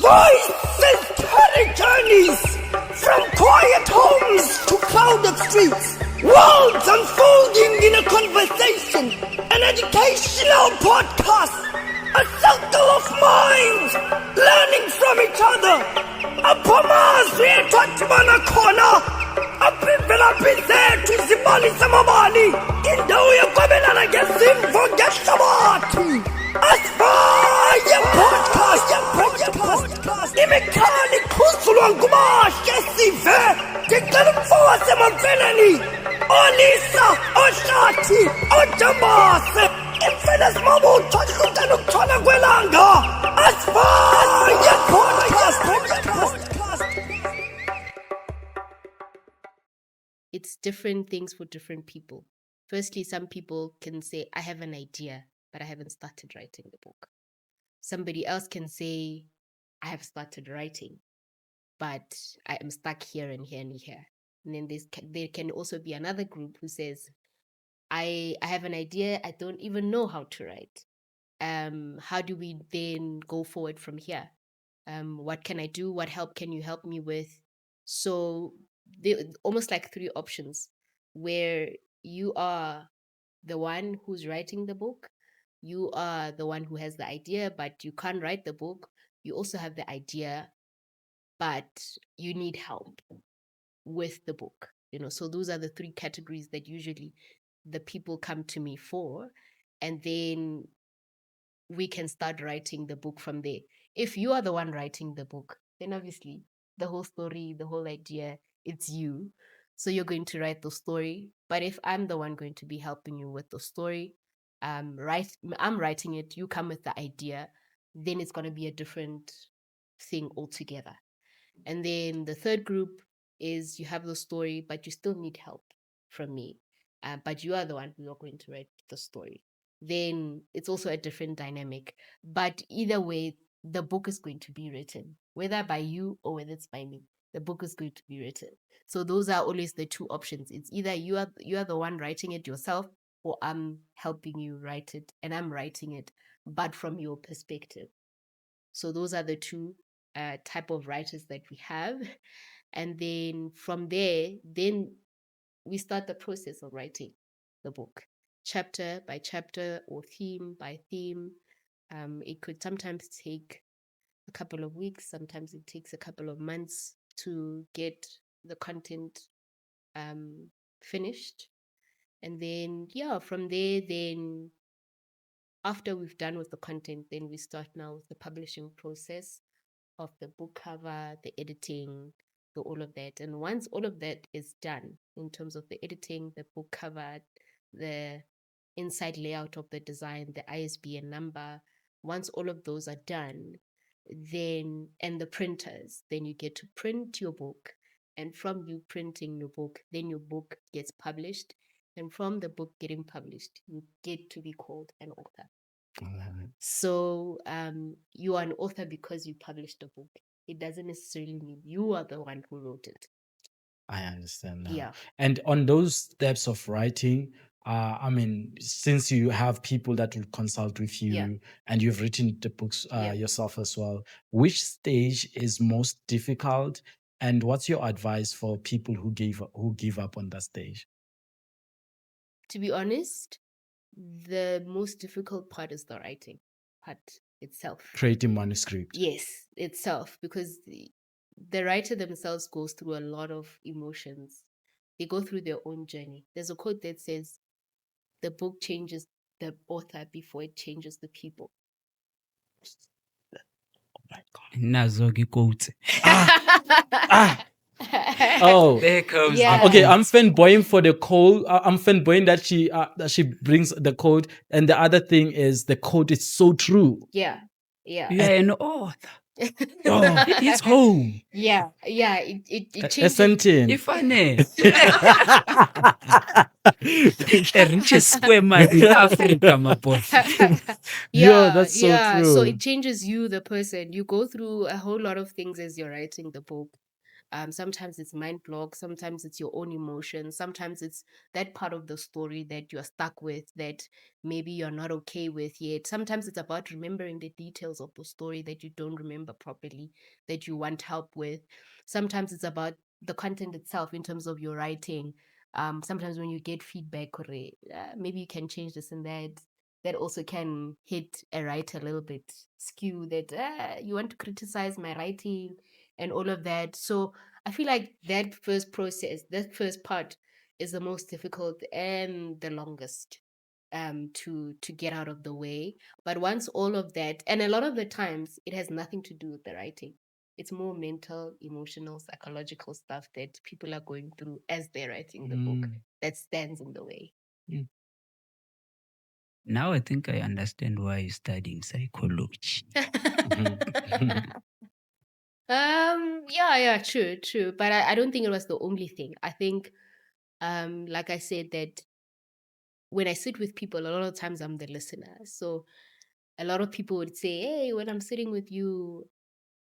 Voices carry journeys from quiet homes to crowded streets. Worlds unfolding in a conversation, an educational podcast, a circle of minds learning from each other. Aphamazwi ethathibana khona aphivelaphi zethu zibalisa amabali indawo yokwabelana ngezimvo ngehlabathi. Asifaya podcast imikhali ikhuzulwa ngumahle sive ngicela umfo wasemamfeleni olisa ohlathi ojambase imfene zimabutho ahlutana ukuthola kwelanga. Asifaya podcast. It's different things for different people. Firstly, some people can say, I have an idea, but I haven't started writing the book. Somebody else can say, I have started writing, but I am stuck here and here and here. And then there can also be another group who says, I have an idea, I don't even know how to write. How do we then go forward from here? What can I do? What help can you help me with? So almost like three options where you are the one who's writing the book, you are the one who has the idea, but you can't write the book. You also have the idea, but you need help with the book. So those are the three categories that usually the people come to me for, and then we can start writing the book from there. If you are the one writing the book, then obviously the whole story, the whole idea, it's you. So you're going to write the story. But if I'm the one going to be helping you with the story, I'm writing it, you come with the idea, then it's going to be a different thing altogether. And then the third group is you have the story, but you still need help from me. But you are the one who are going to write the story. Then it's also a different dynamic. But either way, the book is going to be written, whether by you or whether it's by me. The book is going to be written. So those are always the two options. It's either you are the one writing it yourself, or I'm helping you write it and I'm writing it, but from your perspective. So those are the two type of writers that we have. And then from there, then we start the process of writing the book, chapter by chapter or theme by theme. It could sometimes take a couple of weeks. Sometimes it takes a couple of months to get the content finished. And then, from there, then after we've done with the content, then we start now with the publishing process of the book cover, the editing, all of that. And once all of that is done in terms of the editing, the book cover, the inside layout of the design, the ISBN number, once all of those are done, then, and the printers, then you get to print your book. And from you printing your book, then your book gets published. And from the book getting published, you get to be called an author. So you are an author because you published a book. It doesn't necessarily mean you are the one who wrote it. I understand now. Yeah. And on those steps of writing, since you have people that will consult with you and you've written the books yourself as well, which stage is most difficult? And what's your advice for people who give up on that stage? To be honest, the most difficult part is the writing part itself. Creating manuscript. Yes, itself, because the writer themselves goes through a lot of emotions. They go through their own journey. There's a quote that says, the book changes the author before it changes the people. Oh my God. Nazogi quote. Oh, There comes. okay. I'm fanboying for the code. I'm fanboying that she brings the code, and the other thing is the code is so true. Yeah. You are an author. It's home. Yeah. It changes. Essentin. Ifane. The richest square mile in Africa, my boy. Yeah, that's so true. So it changes you, the person. You go through a whole lot of things as you're writing the book. Sometimes it's mind block. Sometimes it's your own emotions. Sometimes it's that part of the story that you're stuck with that maybe you're not okay with yet. Sometimes it's about remembering the details of the story that you don't remember properly, that you want help with. Sometimes it's about the content itself in terms of your writing. Sometimes when you get feedback or maybe you can change this and that also can hit a writer a little bit skew that you want to criticize my writing and all of that. So I feel like that first process, that first part is the most difficult and the longest to get out of the way. But once all of that, and a lot of the times it has nothing to do with the writing. It's more mental, emotional, psychological stuff that people are going through as they're writing the book that stands in the way. Now I think I understand why you're studying psychology. Yeah, true. But I don't think it was the only thing. I think, like I said, that when I sit with people, a lot of times I'm the listener. So a lot of people would say, hey, when I'm sitting with you,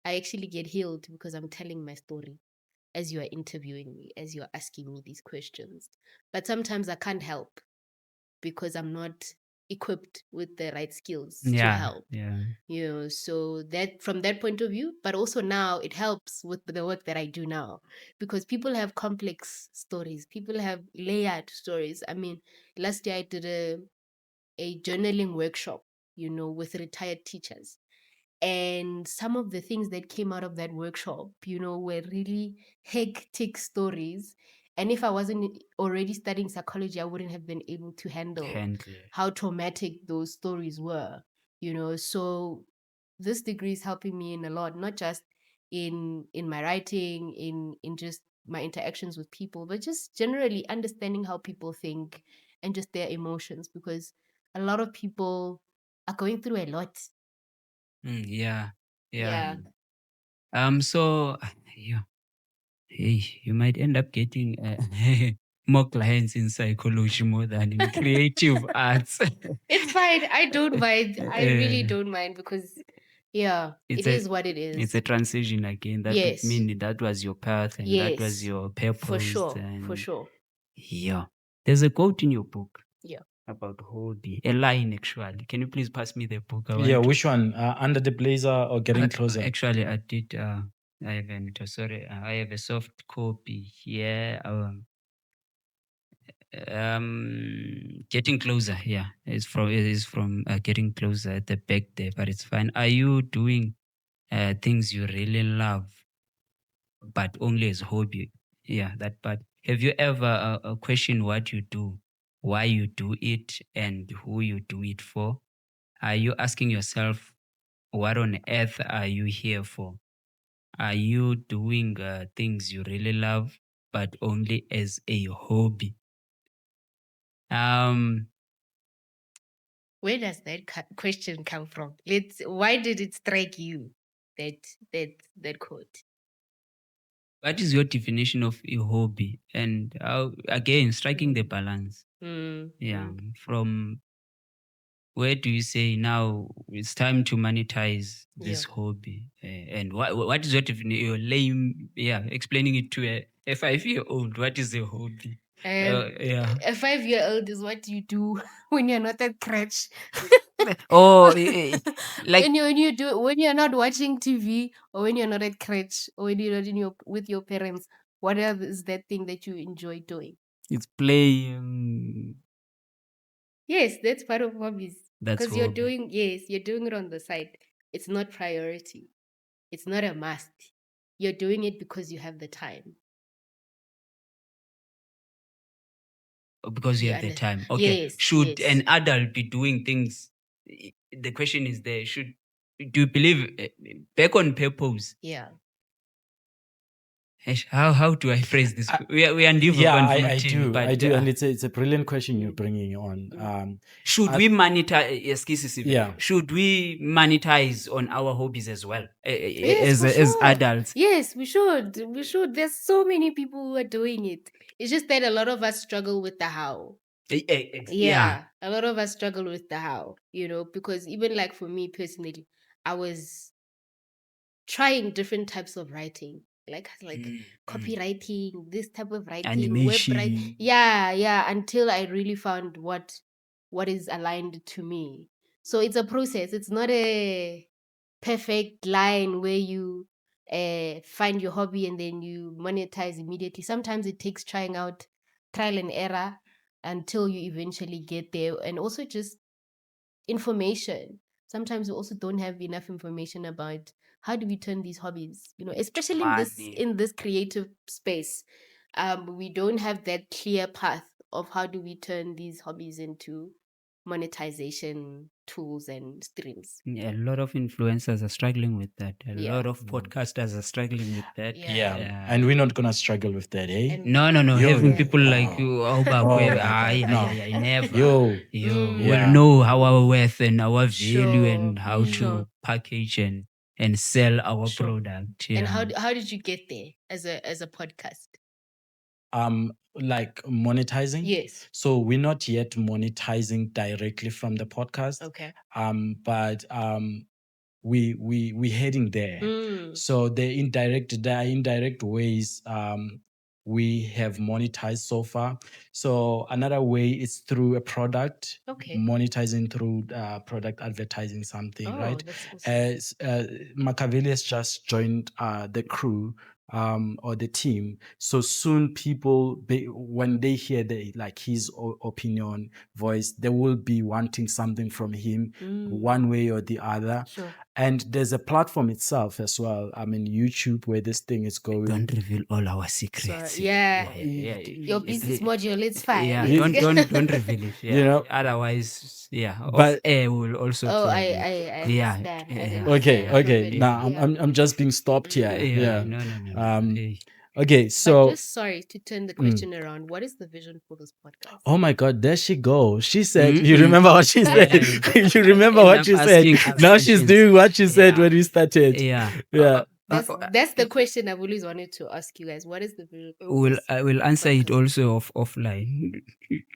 I actually get healed because I'm telling my story as you are interviewing me, as you're asking me these questions. But sometimes I can't help because I'm not equipped with the right skills to help. So that from that point of view, but also now it helps with the work that I do now because people have complex stories, people have layered stories. I mean, last year I did a journaling workshop, with retired teachers. And some of the things that came out of that workshop, were really hectic stories. And if I wasn't already studying psychology, I wouldn't have been able to handle how traumatic those stories were, So this degree is helping me in a lot, not just in my writing, in just my interactions with people, but just generally understanding how people think and just their emotions, because a lot of people are going through a lot. Yeah. Yeah. So you might end up getting more clients in psychology more than in creative arts. It's fine. I don't mind. I really don't mind because, it is what it is. It's a transition again. That would Yes. mean that was your path and that was Yes. your purpose. For sure. And For sure. Yeah. There's a quote in your book. Yeah. About hobby. A line, actually. Can you please pass me the book? Yeah, which one? Under the Blazer or Getting Closer? Actually, I did. I haven't. Sorry, I have a soft copy here. Getting Closer. Yeah, it is from Getting Closer at the back there, but it's fine. Are you doing things you really love, but only as hobby? Yeah, that part. Have you ever questioned what you do, why you do it, and who you do it for? Are you asking yourself, what on earth are you here for? Are you doing things you really love, but only as a hobby? Where does that question come from? Why did it strike you, that quote? What is your definition of a hobby? And again, striking the balance. From where do you say now it's time to monetize this hobby? And what is your definition? Your lame, explaining it to a 5-year-old. What is a hobby? A 5-year-old is what you do when you're not at crutch. Like when you're not watching TV, or when you're not at crutch, or when you're not with your parents, what else is that thing that you enjoy doing? It's playing. Yes, that's part of hobbies. That's Because you're doing it on the side. It's not priority. It's not a must. You're doing it because you have the time. Because you have the time. Okay. Yes. Should an adult be doing things? The question is there. Do you believe back on purpose? Yeah. How do I phrase this? We are I do, and it's a brilliant question you're bringing on. Should we monetize? Yeah. Should we monetize on our hobbies as well Yes, as adults? Yes, we should. We should. There's so many people who are doing it. It's just that a lot of us struggle with the how. Yeah. A lot of us struggle with the how, because even like for me personally, I was trying different types of writing. like Mm. copywriting, this type of writing, Animation. yeah, until I really found what is aligned to me. So it's a process. It's not a perfect line where you find your hobby and then you monetize immediately. Sometimes it takes trying out, trial and error, until you eventually get there. And also just information. Sometimes we also don't have enough information about how do we turn these hobbies, especially Money. in this creative space. We don't have that clear path of how do we turn these hobbies into monetization tools and streams. A lot of influencers are struggling with that. A Yeah. lot of podcasters are struggling with that. Yeah. And we're not gonna struggle with that, eh? And No. Yo, Having yeah. people like you, Oh my God. No. never. Yo, You Mm. will yeah. know how our worth and our value Sure, and how sure. to package and sell our Sure. product. And Yeah. how did you get there as a podcast? Like monetizing. Yes. So we're not yet monetizing directly from the podcast. Okay. But we heading there. Mm. So there are indirect ways we have monetized so far. So another way is through a product. Okay. Monetizing through product advertising something, Oh, right? that's awesome. As Machiavelli has just joined the crew or the team. So soon people, when they hear his opinion voice, they will be wanting something from him one way or the other. Sure. And there's a platform itself as well. I mean, YouTube, where this thing is going. Don't reveal all our secrets. Yeah. Yeah. Your business module, it's fine. Yeah, It's don't reveal it. Yeah. You know, Otherwise, yeah. but- Off air will also. Oh, tell I you. Yeah. understand. I Yeah. Okay, understand. okay. Perfect. Now Yeah. I'm just being stopped here. Yeah. No. Hey. Okay, But so just sorry to turn the question around. What is the vision for this podcast? oh my God, there she goes. She said, Mhm. you remember what she said? You remember And what I'm she said? asking Now she's questions. doing what she said Yeah. when we started. Yeah. Yeah. That's the question I've always wanted to ask you guys. What is the vision? I will answer it podcast? also offline.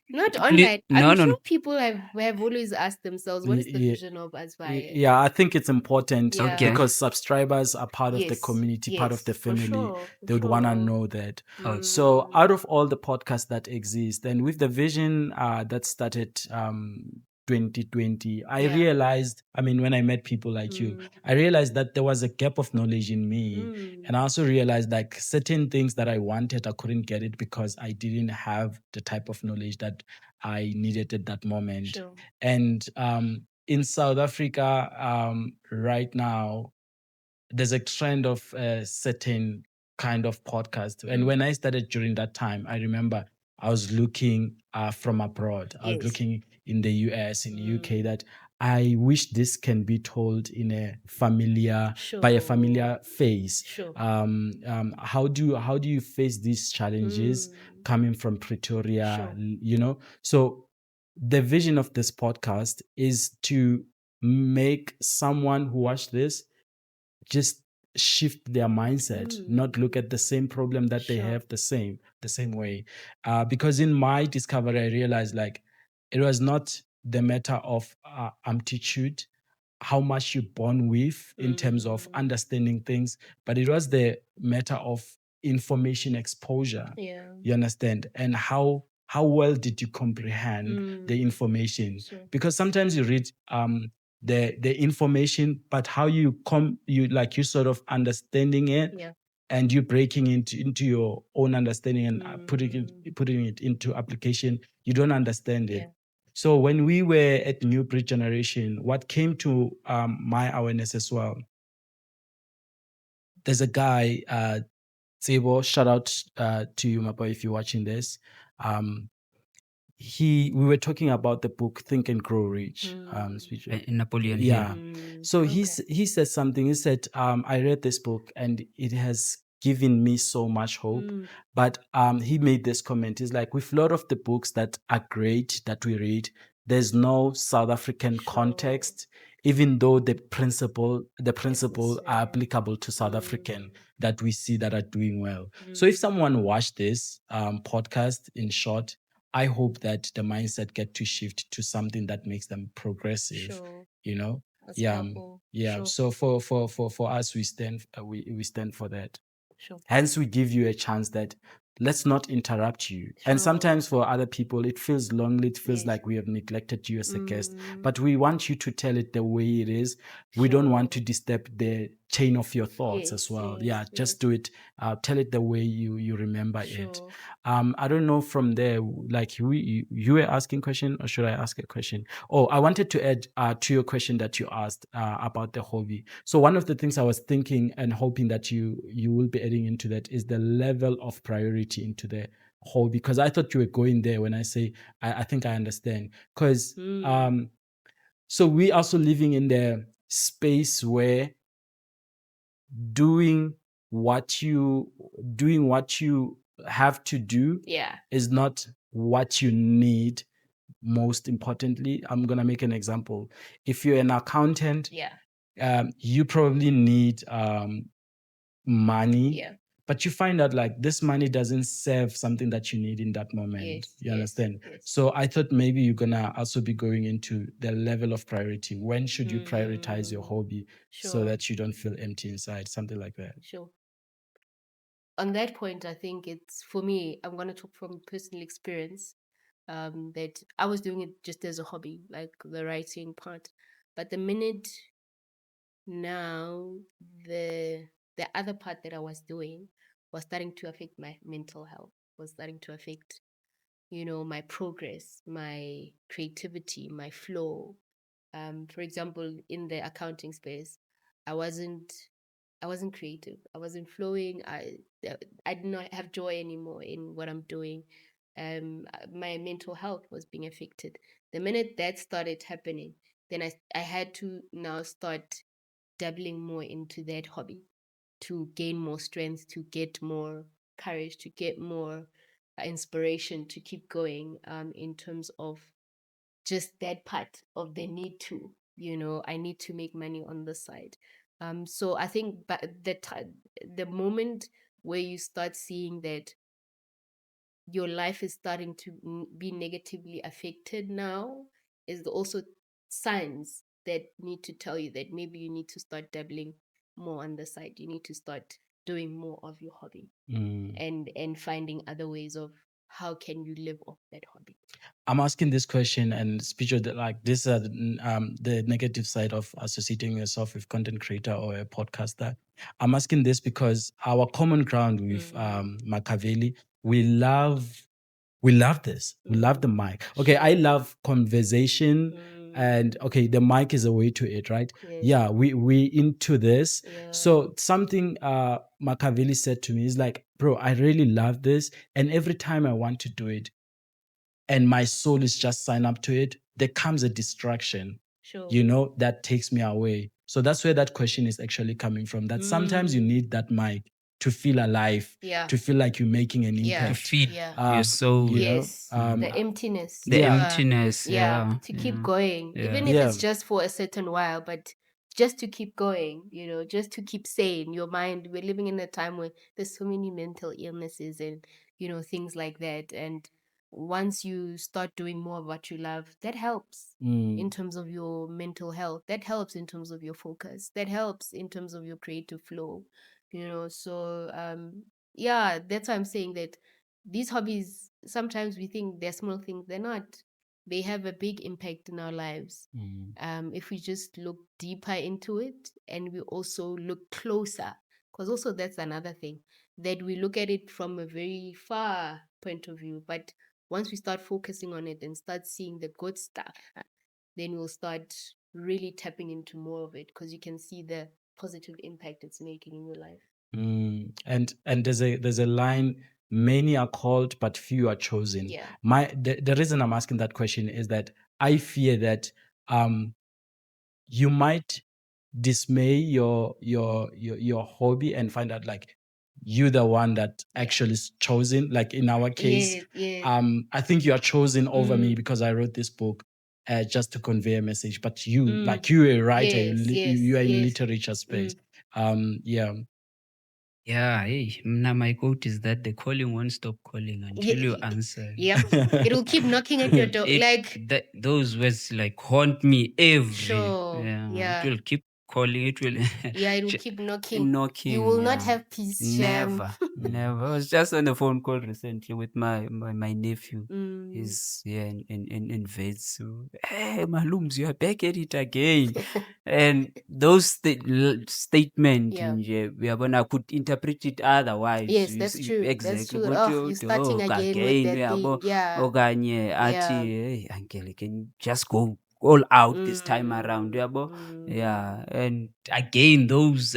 Not online. No, I'm no, sure no. people have always asked themselves, what is the Yeah. vision of Aspire? Yeah, I think it's important Yeah. Okay. because subscribers are part of the Yes, community, part of the yes, for family. sure, for They would want to sure. know that. Oh, So, Mm. out of all the podcasts that exist, and with the vision that started 2020, I Yeah. realized, I mean, when I met people like you, Mm. I realized that there was a gap of knowledge in me. Mm. And I also realized like certain things that I wanted, I couldn't get it because I didn't have the type of knowledge that I needed at that moment. Sure. And in South Africa, right now, there's a trend of a certain kind of podcast. And when I started during that time, I remember I was looking from abroad. I was Yes. looking in the US, in the UK, that I wish this can be told in a familiar, by a familiar face. Sure. How do you face these challenges coming from Pretoria? Sure. You know, so the vision of this podcast is to make someone who watch this just shift their mindset, not look at the same problem that they Sure. have the same way. Because in my discovery, I realized like it was not the matter of aptitude, how much you're born with in terms of understanding things, but it was the matter of information exposure. Yeah. You understand? And how well did you comprehend the information? Sure. Because sometimes you read the information, but how you sort of understanding it, Yeah. and you breaking into your own understanding and putting it into application, you don't understand it. Yeah. So when we were at New Bridge Generation, what came to my awareness as well, there's a guy, Tsebo, shout out to you, Mapa, if you're watching this. We were talking about the book Think and Grow Rich. Napoleon Yeah. Hill. So he said something. He said, I read this book and it has given me so much hope. But he made this comment. He's like, with a lot of the books that are great that we read, there's no South African context, even though the principle are applicable to South African that we see that are doing well. So if someone watched this podcast, in short, I hope that the mindset get to shift to something that makes them progressive. Sure. You know, That's yeah, powerful. yeah. Sure. So for us, we stand for that. Sure. Hence, we give you a chance that let's not interrupt you. And Sure. sometimes for other people, it feels lonely. It feels Yes. like we have neglected you as a guest. Mm, But we want you to tell it the way it is. We don't want to sure. disturb the chain of your thoughts as Yes, well. yes, Yeah, yes. just do it. Tell it the way you remember it. Sure. I don't know from there, like you were asking question, or should I ask a question? Oh, I wanted to add to your question that you asked about the hobby. So one of the things I was thinking and hoping that you will be adding into that is the level of priority into the hobby, because I thought you were going there when I say I think I understand. Because Mm, so we also living in the space where doing what you have to do yeah. is not what you need. Most importantly, I'm going to make an example. If you're an accountant, Yeah. you probably need money, Yeah. but you find out like this money doesn't serve something that you need in that moment. Yes. You Yes. understand? Yes. So I thought maybe you're gonna also be going into the level of priority. When should you prioritize your hobby so Sure. that you don't feel empty inside? Something like that. Sure. On that point, I think it's for me, I'm going to talk from personal experience, that I was doing it just as a hobby, like the writing part. But the minute now, the other part that I was doing was starting to affect my mental health, was starting to affect, my progress, my creativity, my flow. For example, in the accounting space, I wasn't creative. I wasn't flowing. I did not have joy anymore in what I'm doing. My mental health was being affected. The minute that started happening, then I had to now start dabbling more into that hobby to gain more strength, to get more courage, to get more inspiration to keep going, in terms of just that part of the need to, I need to make money on the side. So I think but the moment where you start seeing that your life is starting to be negatively affected now is also signs that need to tell you that maybe you need to start dabbling more on the side. You need to start doing more of your hobby and finding other ways of how can you live off that hobby. I'm asking this question and speech that like this are the negative side of associating yourself with content creator or a podcaster. I'm asking this because our common ground with Makaveli, we love this. We love the mic. Okay, I love conversation. And okay, the mic is a way to it, right? Yes. Yeah, we into this. Yeah. So something Makaveli said to me is like, bro, I really love this. And every time I want to do it, and my soul is just signed up to it, there comes a distraction, Sure. that takes me away. So that's where that question is actually coming from, that sometimes you need that mic to feel alive, Yeah. to feel like you're making an Yeah. To impact. feed Yeah. your soul. you know, Yes. The emptiness. The Yeah. emptiness. Yeah. To Yeah. keep going. Yeah. Even if Yeah. it's just for a certain while, but just to keep going, just to keep sane. Your mind, we're living in a time where there's so many mental illnesses and, things like that. And once you start doing more of what you love, that helps in terms of your mental health. That helps in terms of your focus. That helps in terms of your creative flow. So yeah, that's why I'm saying that these hobbies, sometimes we think they're small things. They're not. They have a big impact in our lives. If we just look deeper into it and we also look closer, because also that's another thing, that we look at it from a very far point of view. But once we start focusing on it and start seeing the good stuff, then we'll start really tapping into more of it, because you can see the positive impact it's making in your life. And there's a line, many are called but few are chosen. Yeah. The reason I'm asking that question is that I fear that you might dismay your hobby and find out like you're the one that actually is chosen. Like in our case, Yes. I think you are chosen over me because I wrote this book just to convey a message. But you, like you're a writer, you are in literature space. Yeah. Yeah, hey, now my quote is that the calling won't stop calling until you answer. Yep. It'll keep knocking at your door. Those words like haunt me every. Sure. Yeah. It will keep calling. It will Yeah, it will j- keep knocking. knocking. You will not Yeah. have peace, Sham. Never, never. I was just on the phone call recently with my nephew. Mm. He's here in Wits. So, hey, Malums, you are back at it again. And those statement, Yeah. we are gonna could interpret it otherwise. Yes, You that's see, true. That's exactly. true. But Oh, you you're starting talk again with again. that We are thing. Yeah. Oganye, Yeah. Ati, hey, Uncle, can you just go all out this time around? Mm, Yeah. And again, those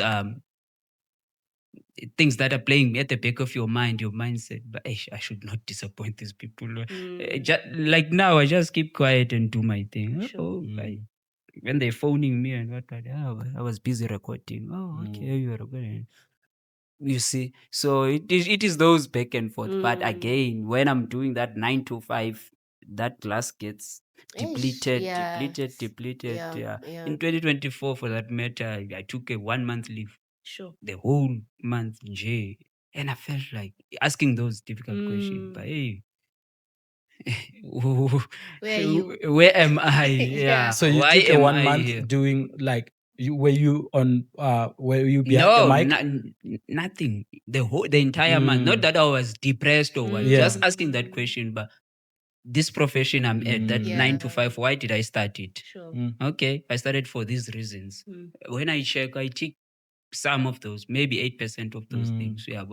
things that are playing at the back of your mindset, but I should not disappoint these people. mm, Like now, I just keep quiet and do my thing. Sure. Oh, when they're phoning me and what, I was busy recording. Oh, okay, you were recording. You see, so it is those back and forth. But mm. again, when I'm doing that 9 to 5, that glass gets Ish, depleted. yeah, Yeah. yeah. In 2024, for that matter, I took a 1 month leave, Sure. the whole month, J. And I felt like asking those difficult questions. But hey, Where are you? where am I? Yeah. Yeah. So you Why took a am 1 month I here? doing like were you behind the No, mic? nothing. The entire month. Not that I was depressed or what. Yeah. Just asking that question. But this profession I'm at, that Mm. 9 to 5, why did I start it? Sure. Okay, I started for these reasons. When I check, I tick some of those, maybe 8% of those things. Yeah,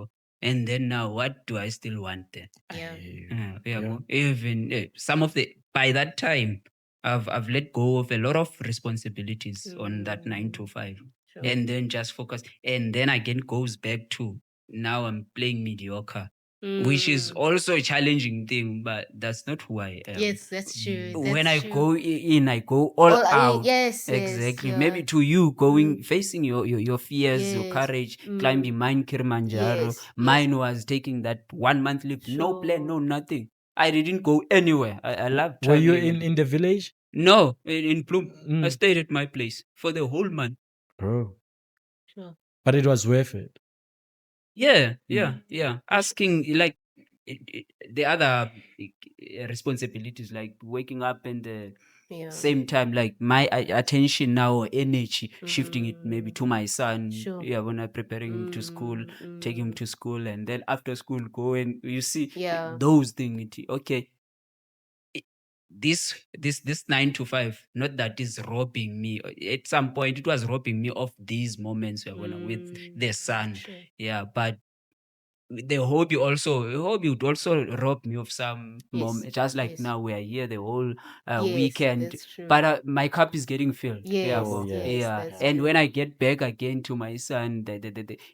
and then now, what do I still want there? Yeah. Yeah. Even some of by that time, I've let go of a lot of responsibilities on that 9 to 5, Sure. and then just focus. And then again goes back to now I'm playing mediocre, which is also a challenging thing, but that's not who I am. Yes, that's true. When That's I true. go in, I go all All- out. yes, Exactly. yeah. Maybe to you going facing your fears, your Yes. courage, climbing Mount Kilimanjaro. Yes, Mine was taking that 1 month leave, no plan, no nothing. I didn't go anywhere. I love Were traveling. you in the village? No, in Plum. I Mm. stayed at my place for the whole month. Bro. Sure. But it was worth it. Yeah. Asking like the other responsibilities, like waking up and Yeah. same time, like my attention now, energy, shifting it maybe to my son. Sure. Yeah, when I'm preparing him to school, take him to school, and then after school go and you see Yeah. those things. Okay, this 9 to 5, not that is robbing me. At some point, it was robbing me of these moments with the son. Sure. Yeah, but the hobby would also rob me of some moment. Just like yes. now we are here the whole Yes, weekend, that's true. but my cup is getting filled. Yes, Oh, yeah. yes, Yeah. that's And true. when I get back again to my son,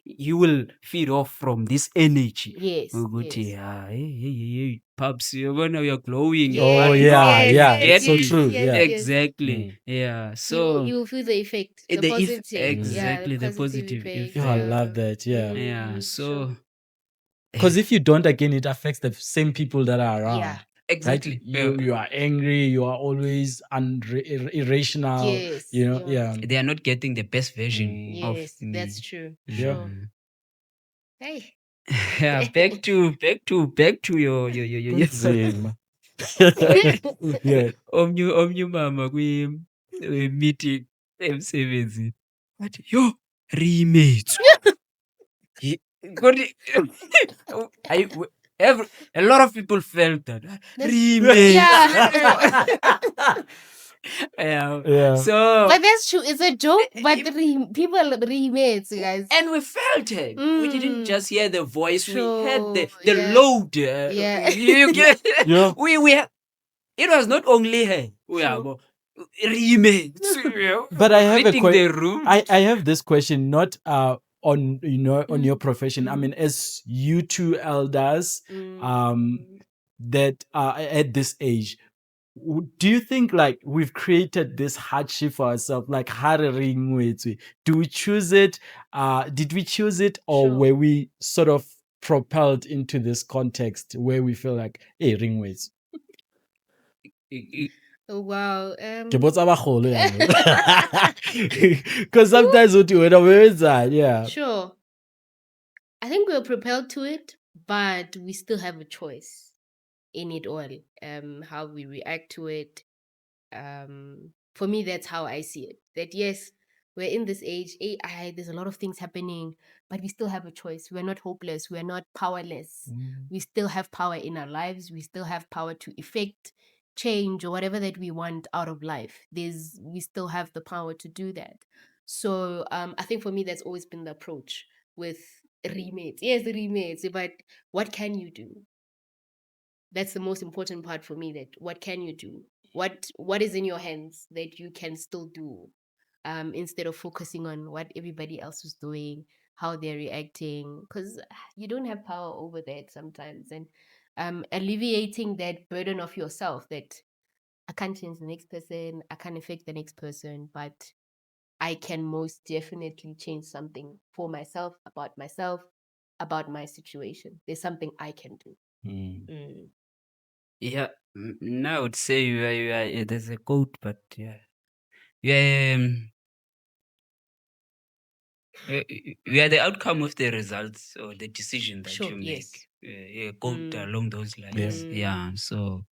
you will feed off from this energy. Yes, Ukuthi, yes. hey, Pops, you're glowing. Oh, Yes, yeah, yes, yeah. yes, So yes, true. yes, Yeah. yes. Exactly. Yeah. So you will feel the effect, the the positive. exactly, the yeah, positive effect. Yeah, I love that. Yeah. Yeah. Sure. So Because if you don't, again, it affects the same people that are around. Yeah. exactly. Right? You are angry. You are always irrational. Yes. Yeah. They are not getting the best version of Yes, me. that's true. Yeah. Sure. Hey. Yeah, back to your Kunzima. Yeah. omnye umama meeting emsebenzini wathi yo re-mates. A lot of people felt that re-mates. Yeah. Yeah. So But that's true. It's a joke, but people remade, guys. and we felt it. We didn't just hear the voice. Sure, We heard the yeah. load. Yeah. You get Yeah. it was not only her. We are Sure. remains. But I have a Greeting the question. room. I have this question, not on your profession. I mean, as you two elders, that are at this age, do you think like we've created this hardship for ourselves, like harrowing ways? Do we choose it? Did we choose it, or Sure. were we sort of propelled into this context where we feel like, hey, ring ways? Oh, wow. Because sometimes what you where is that? Yeah. Sure. I think we're propelled to it, but we still have a choice in it all. How we react to it. For me, that's how I see it. That yes, we're in this age, AI, there's a lot of things happening, but we still have a choice. We're not hopeless. We're not powerless. We still have power in our lives. We still have power to effect change or whatever that we want out of life. We still have the power to do that. So I think for me, that's always been the approach with remates. Yes, the remates, but what can you do? That's the most important part for me. That what can you do? What is in your hands that you can still do, instead of focusing on what everybody else is doing, how they're reacting, because you don't have power over that sometimes, and alleviating that burden of yourself that I can't change the next person, I can't affect the next person, but I can most definitely change something for myself, about my situation. There's something I can do. Mm. Yeah, now I would say there's a quote, but yeah, you are the outcome of the results or the decision that Sure, you make. yes. A quote Mm. along those lines. Yes. Yeah, so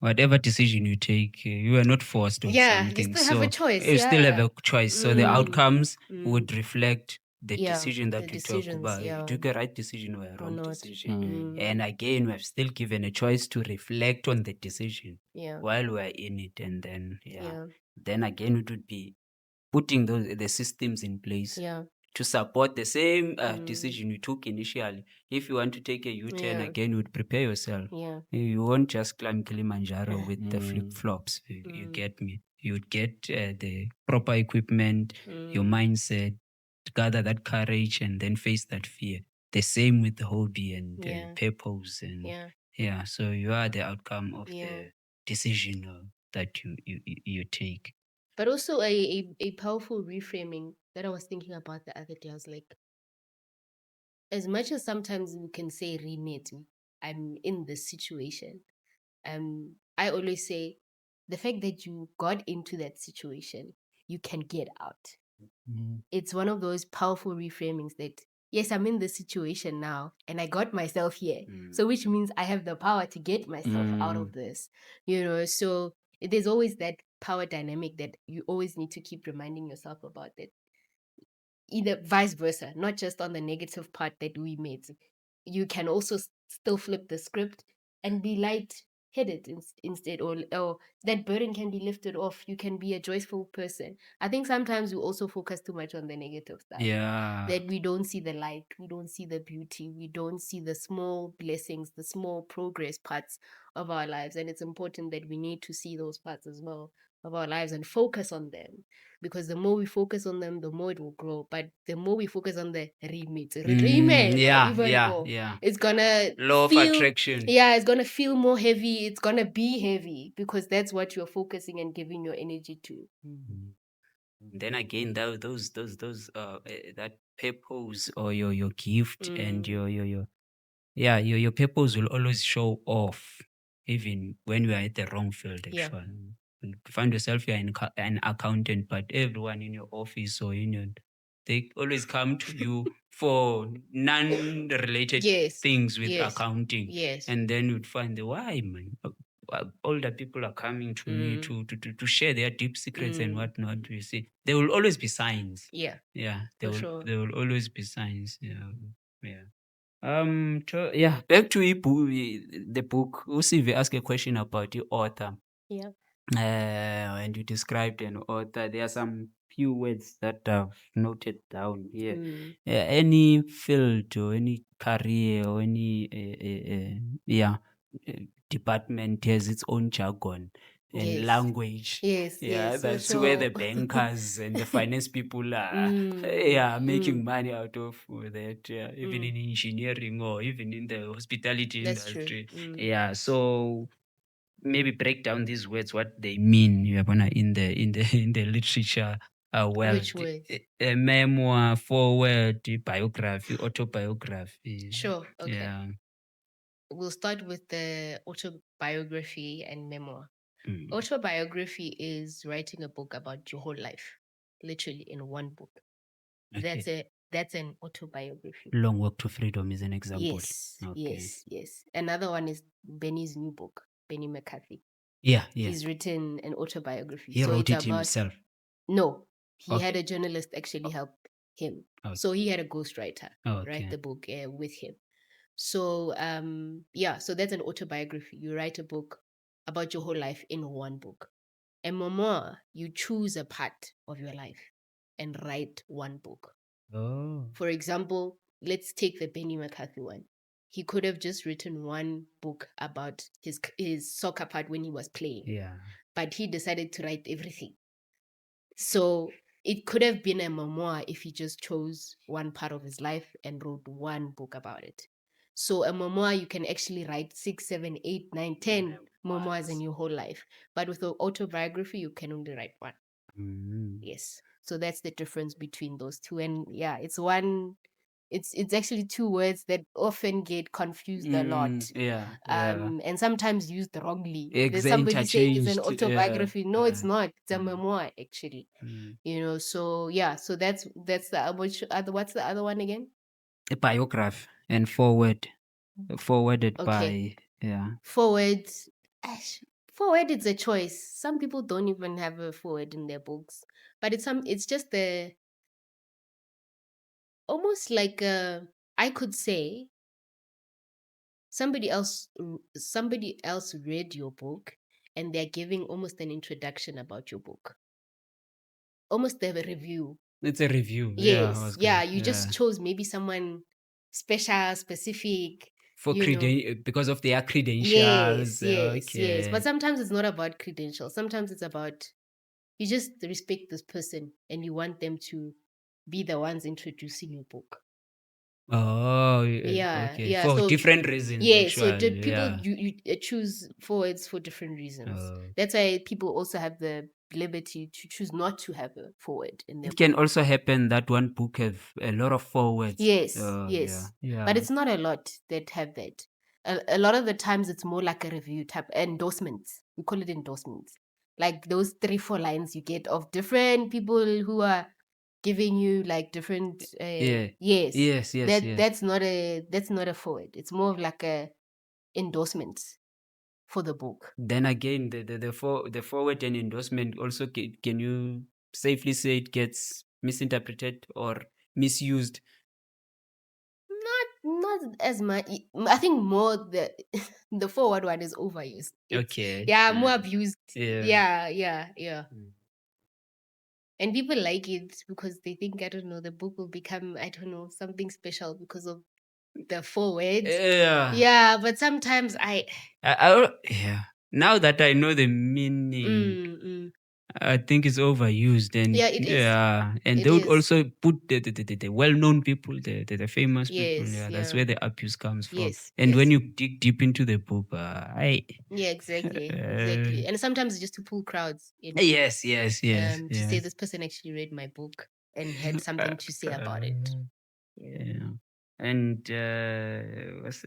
whatever decision you take, you are not forced on Yeah, you something. still have a So choice. you still have Yeah. a choice. So the outcomes Mm. would reflect the Yeah, decision that the you took decisions, about. If yeah. you took a right decision or a Or wrong not. decision. Mm. And again, we have still given a choice to reflect on the decision Yeah. while we're in it. And then, Yeah. then again, it would be putting the systems in place Yeah. to support the same decision you took initially. If you want to take a U-turn Yeah. again, you would prepare yourself. Yeah. You won't just climb Kilimanjaro with the flip-flops. You Mm. get me? You would get the proper equipment, your Mm. mindset, gather that courage, and then face that fear. The same with the hobby and Yeah. purpose. And Yeah. so you are the outcome of Yeah. the decision that you take. But also a powerful reframing that I was thinking about the other day. I was like, as much as sometimes we can say remade, I'm in this situation. I always say the fact that you got into that situation, you can get out. It's one of those powerful reframings that yes, I'm in this situation now and I got myself here. So which means I have the power to get myself out of this. So there's always that power dynamic that you always need to keep reminding yourself about, that either vice versa, not just on the negative part that we made. You can also still flip the script and be light headed instead, or that burden can be lifted off. You can be a joyful person. I think sometimes we also focus too much on the negative stuff. Yeah. That we don't see the light, we don't see the beauty, we don't see the small blessings, the small progress parts of our lives. And it's important that we need to see those parts as well of our lives and focus on them, because the more we focus on them, the more it will grow. But the more we focus on the remit, it's gonna law of feel, attraction. yeah, it's gonna feel more heavy. It's gonna be heavy because that's what you're focusing and giving your energy to. Then again, those that purpose or your gift and your purpose will always show off, even when you are at the wrong field. Actually, you find yourself you're an accountant, but everyone in your office or they always come to you for non-related things with accounting. And then you'd find why, man. Older people are coming to me to share their deep secrets and whatnot. You see, there will always be signs. There will always be signs. Back to the book. Usive asked a question about the author. And you described an author. There are some few words that I've noted down here. Any field or any career or any department has its own jargon and language. That's where the bankers and the finance people are making money out of that. Even in engineering or even in the hospitality industry. So maybe break down these words, what they mean. In the literature world. Which words? A memoir, foreword, biography, autobiography. Sure. Okay. We'll start with the autobiography and memoir. Autobiography is writing a book about your whole life, literally in one book. That's an autobiography. Long Walk to Freedom is an example. Yes. Another one is Benny's new book, Benny McCarthy. Yeah. He's written an autobiography. He wrote it himself. No, He had a journalist actually help him. Okay. So he had a ghostwriter Okay. write the book with him. So so that's an autobiography. You write a book about your whole life in one book. A memoir, you choose a part of your life and write one book. Oh. For example, let's take the Benny McCarthy one. He could have just written one book about his soccer part when he was playing, Yeah. but he decided to write everything. So it could have been a memoir if he just chose one part of his life and wrote one book about it. So a memoir, you can actually write 6, 7, 8, 9, 10 memoirs in your whole life. But with an autobiography, you can only write one. Mm. Yes. So that's the difference between those two. And yeah, it's actually two words that often get confused a lot. Yeah. And sometimes used wrongly. Ex- There's somebody saying it's an interchanged, yeah. autobiography. No, it's Uh, not. It's a memoir actually. So yeah, so that's the what's the other one again? A biography and forwarded Okay. by Forward. Forward is a choice. Some people don't even have a forward in their books, but it's just almost like I could say somebody else read your book and they're giving almost an introduction about your book, almost they have a review. It's a review. Yes, yeah, you just chose maybe someone special, specific, for because of their credentials. yes, but sometimes it's not about credentials. Sometimes it's about you just respect this person and you want them to be the ones introducing your book. Oh, Yeah, okay. yeah, For so different reasons. yeah, so actually, people yeah. you choose forwards for different reasons. Oh. That's why people also have the liberty to choose not to have a forward in their It can book. also happen that one book have a lot of forwards. Yes, Oh, yes. Yeah. But it's not a lot that have that. A lot of the times it's more like a review type endorsements. We call it endorsements. Like those 3-4 lines you get of different people who are giving you like different Yes. that's not a forward. It's more of like a endorsement for the book. Then again, the forward and endorsement also can you safely say it gets misinterpreted or misused? Not as much. I think more the forward one is overused. Okay. Yeah, more abused. Yeah. Yeah. And people like it because they think, I don't know, the book will become, I don't know, something special because of the forward. Yeah, but sometimes Yeah. Now that I know the meaning, I think it's overused, and Yeah, it is. and It they would is. also put the well-known people, the famous people. Yes, Yeah, that's yeah. where the abuse comes from. Yes, And when yes. you dig deep into the book, Yeah, exactly. And sometimes it's just to pull crowds in. yes, To say this person actually read my book and had something to say about it. Yeah. And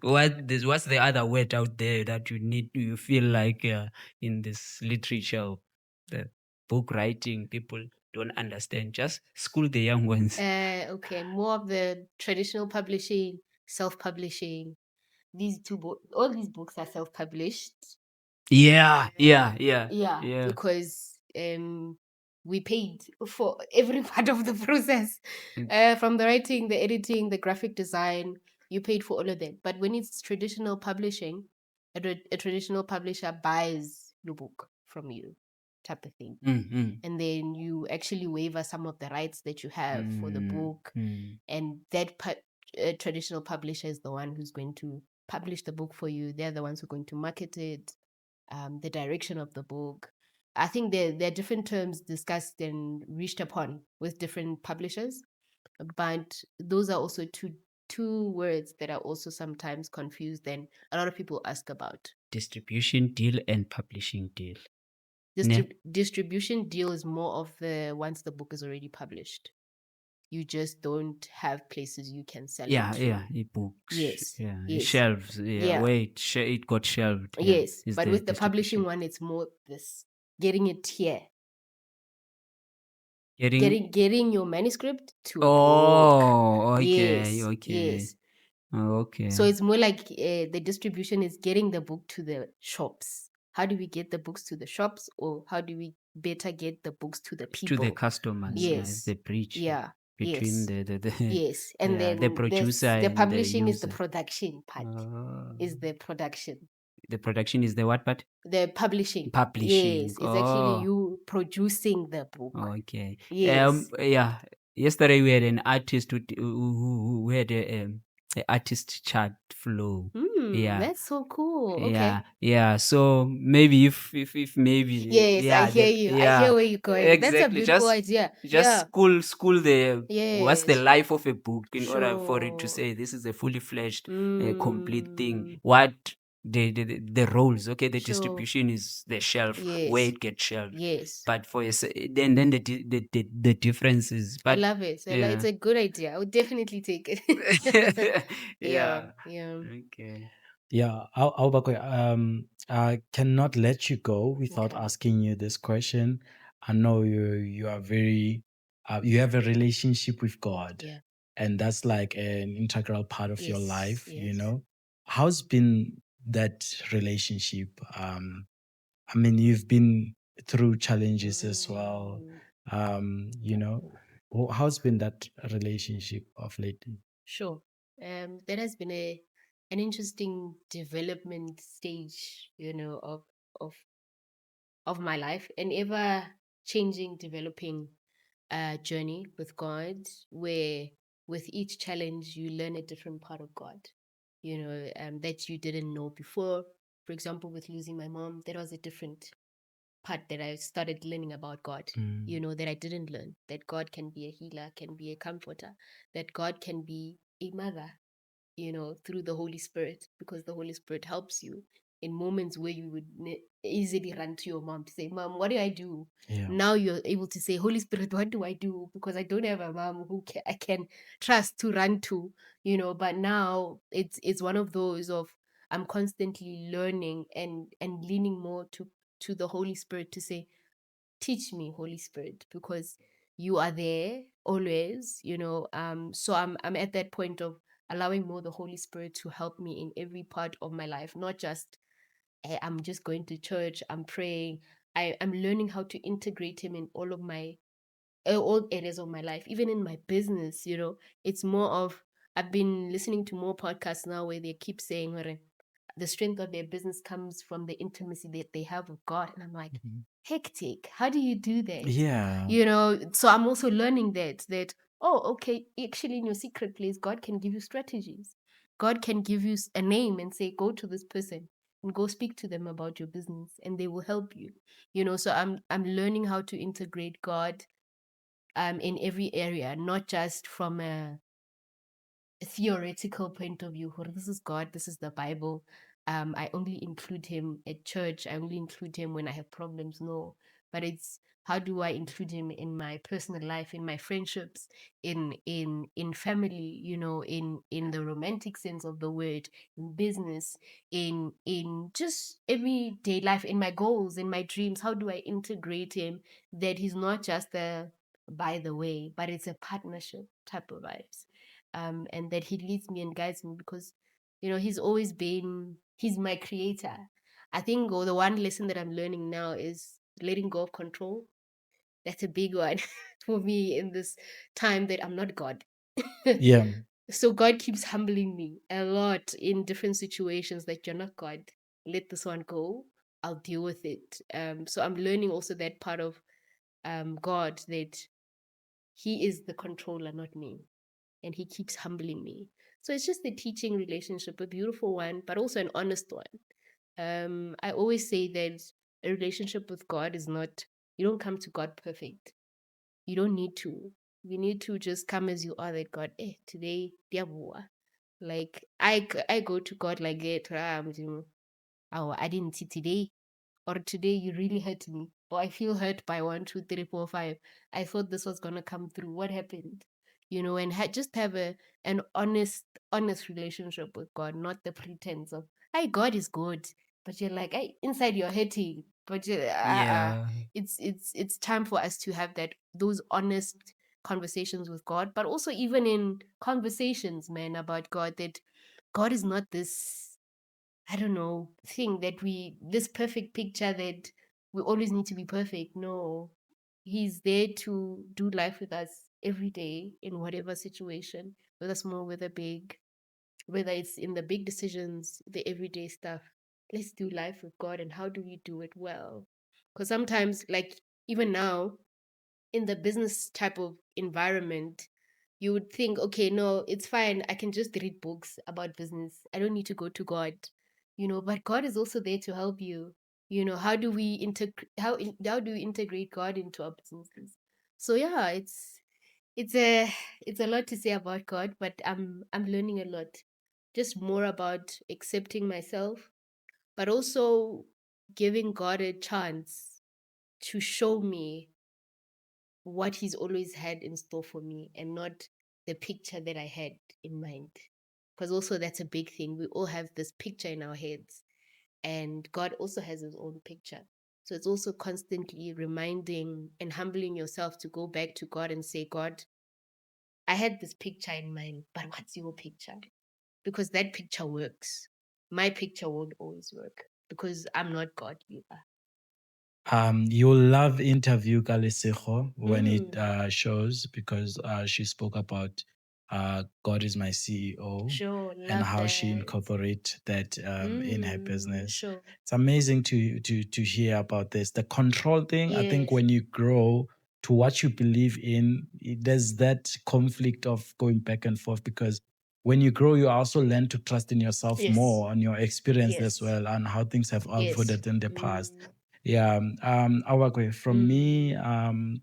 what's the other word out there that you feel like in this literature, the book writing, people don't understand? Just school the young ones. Okay, more of the traditional publishing, self-publishing. All these books are self-published. Yeah. Because we paid for every part of the process, from the writing, the editing, the graphic design. You paid for all of that. But when it's traditional publishing, a traditional publisher buys your book from you, type of thing. And then you actually waiver some of the rights that you have for the book, and that traditional publisher is the one who's going to publish the book for you. They're the ones who are going to market it, the direction of the book. I think there are different terms discussed and reached upon with different publishers, but those are also two words that are also sometimes confused and a lot of people ask about. Distribution deal and publishing deal. Distribution deal is more of the once the book is already published. You just don't have places you can sell it to. Books. Yes. Shelves. It got shelved. Yes, but with the publishing one, it's more this getting it here. Getting your manuscript to a book. Okay. Yes. Okay. So it's more like the distribution is getting the book to the shops. How do we get the books to the shops, or how do we better get the books to the To the people. customers, Yes. the bridge Yeah. between Yes. the Yes. And yeah, the then producer the and the publishing is the user. production part. Is Oh. the production. The production is the what part? The publishing. Publishing. Yes. It's actually Oh, you producing the book. okay. Yes. Yeah. Yesterday we had an artist who had a artist chart flow. Yeah. That's so cool. Okay. Yeah. So maybe if maybe Yes, I yeah, hear then you. I yeah, hear where you're going. That's a exactly. beautiful idea. Just Yeah. school the what's the Yes. life of a book in order for it to Sure. say this is a fully fledged complete thing. Mm, What the roles, okay, the sure. distribution is the shelf where Yes. it gets shelved. Yes. But for then the difference is I but love it. It's yeah. a good idea. I would definitely take it. Yeah. Yeah. Okay. Yeah, Aubakwe, I cannot let you go without Okay. asking you this question. I know you are very you have a relationship with God, Yeah. and that's like an integral part of your Yes. life, you Yes. know. How's been that relationship? I mean, you've been through challenges as well. You know, how's been that relationship of late? Sure. That has been an interesting development stage, of of my life, an ever changing, developing journey with God, where with each challenge you learn a different part of God, that you didn't know before. For example, with losing my mom, that was a different part that I started learning about God, that I didn't learn, that God can be a healer, can be a comforter, that God can be a mother, through the Holy Spirit, because the Holy Spirit helps you in moments where you would easily run to your mom to say, Mom, what do I do? Yeah. Now you're able to say, Holy Spirit, what do I do? Because I don't have a mom who I can trust to run to, but now it's one of those of I'm constantly learning and leaning more to the Holy Spirit to say, teach me, Holy Spirit, because you are there always, so I'm at that point of allowing more the Holy Spirit to help me in every part of my life, not just I'm just going to church, I'm praying. I'm learning how to integrate him in all areas of my life, even in my business. It's more of I've been listening to more podcasts now where they keep saying the strength of their business comes from the intimacy that they have with God. And I'm like, hectic. How do you do that? Yeah. So I'm also learning that, oh, okay, actually in your secret place, God can give you strategies. God can give you a name and say, go to this person and go speak to them about your business and they will help you. So I'm learning how to integrate God in every area, not just from a theoretical point of view. This is God, this is the Bible. I only include him at church. I only include him when I have problems. No, but it's how do I include him in my personal life, in my friendships, in family, in the romantic sense of the word, in business, in just everyday life, in my goals, in my dreams. How do I integrate him that he's not just a by the way, but it's a partnership type of vibes. And that he leads me and guides me because, he's my creator. I think the one lesson that I'm learning now is letting go of control. That's a big one for me in this time that I'm not God. Yeah. So God keeps humbling me a lot in different situations that you're not God. Let this one go. I'll deal with it. So I'm learning also that part of God, that he is the controller, not me. And he keeps humbling me. So it's just a teaching relationship, a beautiful one, but also an honest one. I always say that a relationship with God is not, you don't come to God perfect. You don't need to. You need to just come as you are, that God, today, diabua. Like, I go to God like that. Oh, I didn't see today. Or today you really hurt me. Or I feel hurt by 1, 2, 3, 4, 5. I thought this was gonna come through. What happened? And just have an honest relationship with God, not the pretense of, hey, God is good, but you're like, hey, inside you're hurting. But Yeah. it's time for us to have those honest conversations with God, but also even in conversations, man, about God, that God is not this, I don't know, thing that this perfect picture that we always need to be perfect. No, He's there to do life with us every day in whatever situation, whether small, whether big, whether it's in the big decisions, the everyday stuff. Let's do life with God. And how do we do it well? Because sometimes, like even now, in the business type of environment, you would think, okay, no, it's fine. I can just read books about business. I don't need to go to God, but God is also there to help you. How do we how do we integrate God into our businesses? So yeah, it's a lot to say about God, but I'm learning a lot. Just more about accepting myself, but also giving God a chance to show me what He's always had in store for me and not the picture that I had in mind. Because also that's a big thing. We all have this picture in our heads, and God also has His own picture. So it's also constantly reminding and humbling yourself to go back to God and say, God, I had this picture in mind, but what's your picture? Because that picture works. My picture won't always work because I'm not God, you are. You'll love interview Kalisejo when it Mm, shows, because she spoke about God is my CEO sure, and love how she that. incorporate that in her business. Sure. It's amazing to hear about this. The control thing, I think Yes. when you grow to what you believe in, there's that conflict of going back and forth, because when you grow, you also learn to trust in yourself Yes. more on your experience as Yes. well and how things have Yes. unfolded in the past. Yeah, Awakwe, from me,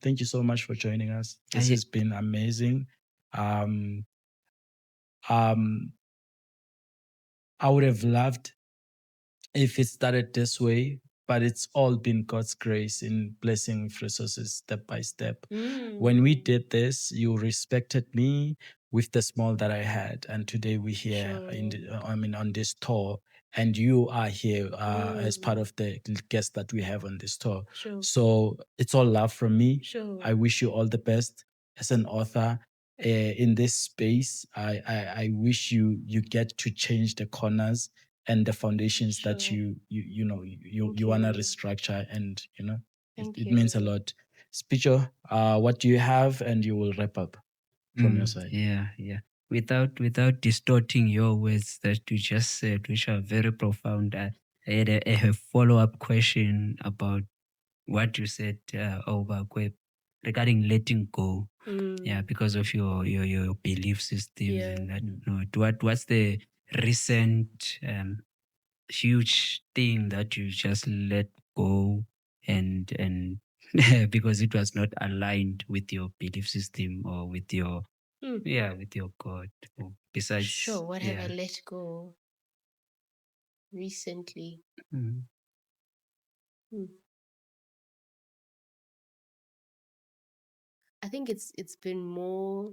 thank you so much for joining us. This I, has been amazing. Um, um, I would have loved if it started this way, but it's all been God's grace in blessing with resources step by step. When we did this, you respected me with the small that I had, and today we're here on this tour, and you are here as part of the guests that we have on this tour. Sure. So it's all love from me. Sure. I wish you all the best as an author. In this space, I wish you get to change the corners and the foundations that Sure. you want to you. restructure, and Thank it means a you. lot. Spicho, what do you have, and you will wrap up from your side. yeah. Without distorting your words that you just said, which are very profound, I had a follow-up question about what you said, Obakwe, regarding letting go. Yeah, because of your belief systems Yeah. and that. What's the recent huge thing that you just let go and because it was not aligned with your belief system or with your with your God. Or besides, Sure. What have I let go recently? Mm. Hmm. I think it's been more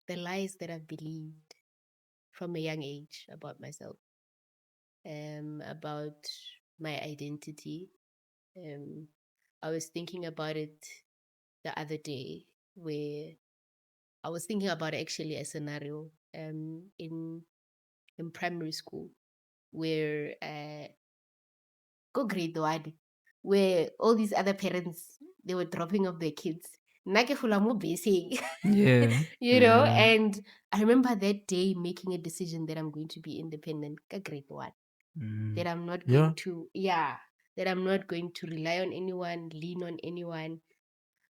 the lies that I've believed from a young age about myself, about my identity. I was thinking about it the other day, where I was thinking about actually a scenario in primary school where go grade one, where all these other parents, they were dropping off their kids. Nake hula mo busy. Yeah. And I remember that day making a decision that I'm going to be independent ka grade one, that I'm not going to that I'm not going to rely on anyone, lean on anyone.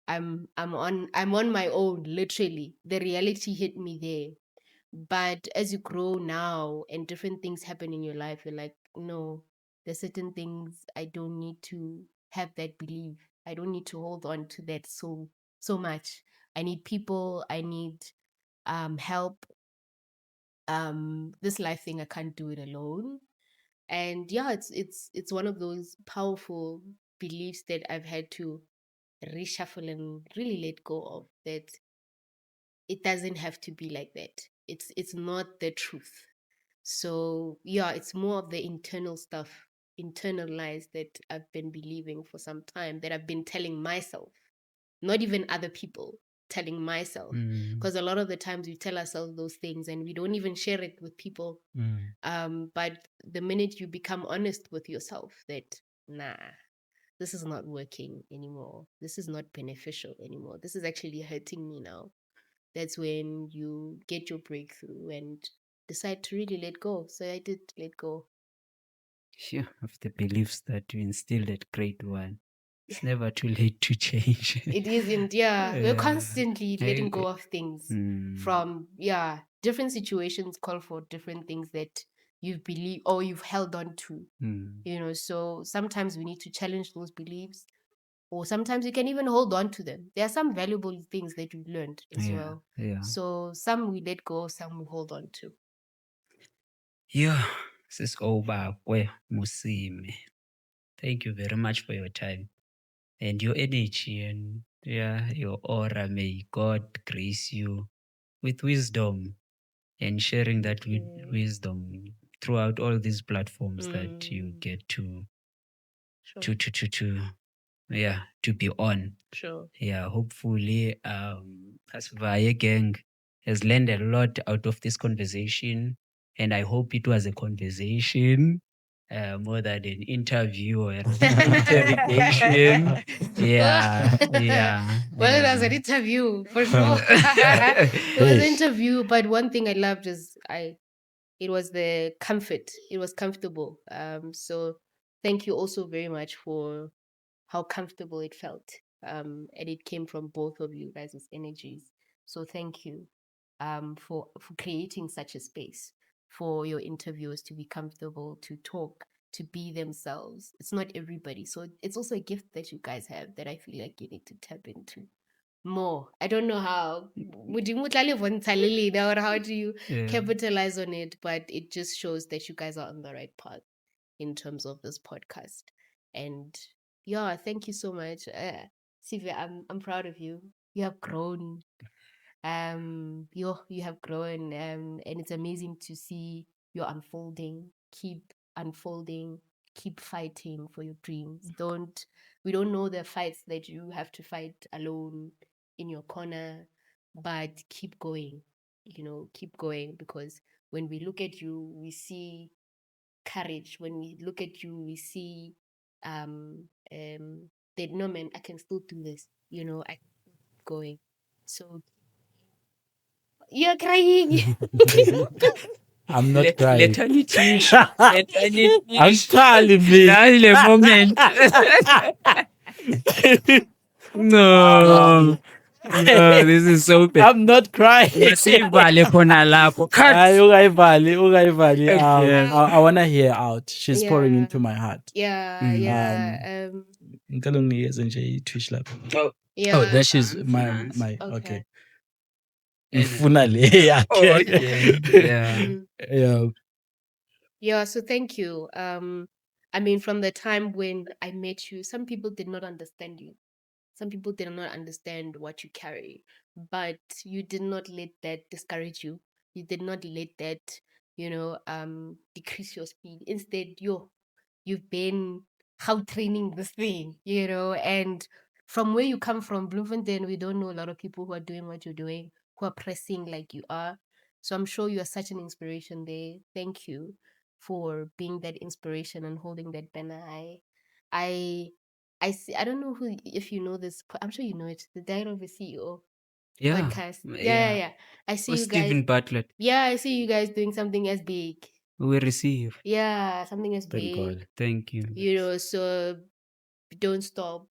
I'm on my own, literally. The reality hit me there. But as you grow now and different things happen in your life, you're like, no, there's certain things I don't need to have that belief. I don't need to hold on to that so much. I need people, I need help. This life thing, I can't do it alone. And yeah, it's one of those powerful beliefs that I've had to reshuffle and really let go of, that it doesn't have to be like that. It's not the truth. So yeah, it's more of the internal stuff, internal lies that I've been believing for some time, that I've been telling myself, not even other people, telling myself. Because a lot of the times we tell ourselves those things and we don't even share it with people. But the minute you become honest with yourself that, nah, this is not working anymore. This is not beneficial anymore. This is actually hurting me now. That's when you get your breakthrough and decide to really let go. So I did let go. Yeah, of the beliefs that you instilled at grade 1. It's never too late to change. It isn't, yeah. We're Yeah. constantly letting go I- of things Mm, from, different situations call for different things that you've believed or you've held on to, mm. So sometimes we need to challenge those beliefs, or sometimes you can even hold on to them. There are some valuable things that you learned as Yeah, well. yeah. So some we let go, some we hold on to. Yeah, this is over. Musime. Thank you very much for your time and your energy and your aura. May God grace you with wisdom and sharing that with wisdom throughout all these platforms that you get to Sure. to be on. Sure. Yeah, hopefully Asvaye gang has learned a lot out of this conversation, and I hope it was a conversation more than an interview or an interrogation. Yeah, yeah. Well, it was an interview for sure. It was an interview, but one thing I loved is it was the comfort. It was comfortable. So thank you also very much for how comfortable it felt. And it came from both of you guys' energies. So thank you for creating such a space for your interviewers to be comfortable, to talk, to be themselves. It's not everybody. So it's also a gift that you guys have that I feel like you need to tap into more. I don't know how. Would you or how do you Yeah. capitalize on it? But it just shows that you guys are on the right path in terms of this podcast. And yeah, thank you so much. Sylvia, I'm proud of you. You have grown. You have grown, and it's amazing to see your unfolding. Keep unfolding. Keep fighting for your dreams. We don't know the fights that you have to fight alone in your corner, but keep going. Keep going, because when we look at you, we see courage. When we look at you, we see that no, man, I can still do this. I keep going. So you're crying. I'm not crying. Let me teach. Let me I'm teach. telling me. That's the moment. No. No, this is so bad. I'm not crying. Masivale khona lapho. Cut. Ay, ungayivali. Okay. I want to hear out. She's pouring Yeah. into my heart. Yeah. Ngicela unginikeze nje i-Twitch lapho. Yeah. Oh, that she's my Okay. okay. Ngifuna le yakhe. Okay. Yeah. Yeah. Yeah, so thank you. I mean, from the time when I met you, some people did not understand you. Some people did not understand what you carry, but you did not let that discourage you. You did not let that, decrease your speed. Instead, you've been how training this thing, and from where you come from, Bloemfontein, we don't know a lot of people who are doing what you're doing, who are pressing like you are. So I'm sure you are such an inspiration there. Thank you for being that inspiration and holding that banner high. I see. I don't know if you know this. I'm sure you know it. The Diary of a CEO Yeah. podcast. Yeah. I see you guys. Stephen Bartlett. Yeah, I see you guys doing something as big. We receive. Yeah, something as Thank big. God. Thank you. So don't stop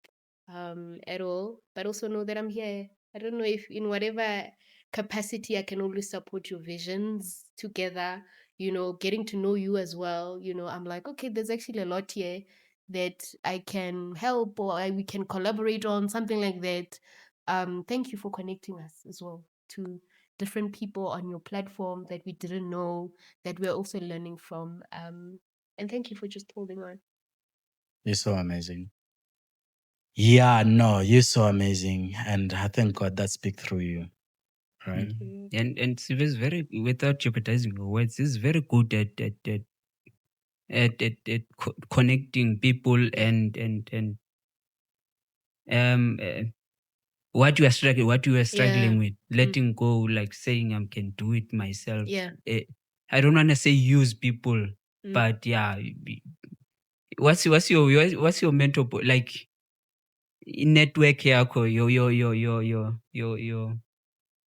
at all. But also know that I'm here. I don't know if in whatever capacity I can always support your visions together, getting to know you as well. I'm like, okay, there's actually a lot here that I can help, or we can collaborate on, something like that. Thank you for connecting us as well to different people on your platform that we didn't know, that we're also learning from. And thank you for just holding on. You're so amazing. Yeah, no, you're so amazing. And I thank God that speak through you. Right? And he was very, without jeopardizing your words, he's very good at connecting people and what you were struggling with, letting go, like saying I can do it myself. Yeah. I don't want to say use people, but yeah, what's your mental like network yakho,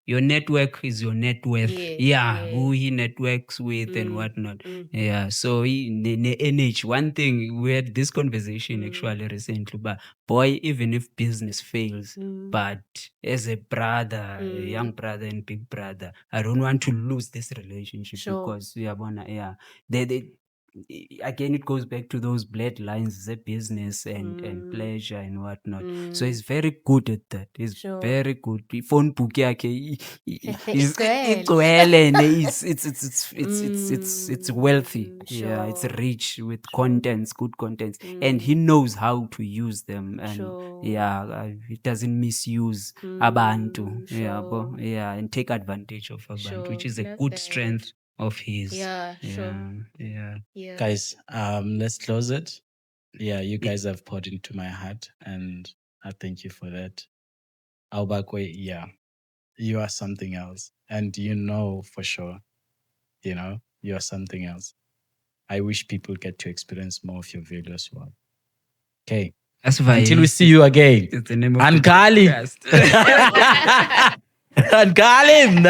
your network is your net worth. Yes, Who yes. he networks with and Mm, whatnot. mm, Yeah, so the energy. One thing, we had this conversation Mm. actually recently, but boy, even if business fails, mm, but as a brother, a young brother and big brother, I don't want to lose this relationship Sure. because they again, it goes back to those bloodlines, the business and Mm. pleasure and whatnot. mm, So he's very good at that. He's Sure. very good. Phone book yakhe Igcwele. igcwele and it's wealthy. Yeah, it's Sure. rich with Sure. contents, good contents, and he knows how to use them. And Sure. he doesn't misuse abantu. Sure. And take advantage of abantu, Sure. which is a Love good that. strength of his. Yeah, sure. Yeah. Yeah. Guys, let's close it. Yeah, you guys have poured into my heart, and I thank you for that. Albakwe, yeah, you are something else, and you know for sure, you are something else. I wish people get to experience more of your value as well. Okay, That's why until we see you again, it's the name of the Ankali, podcast. Ankali.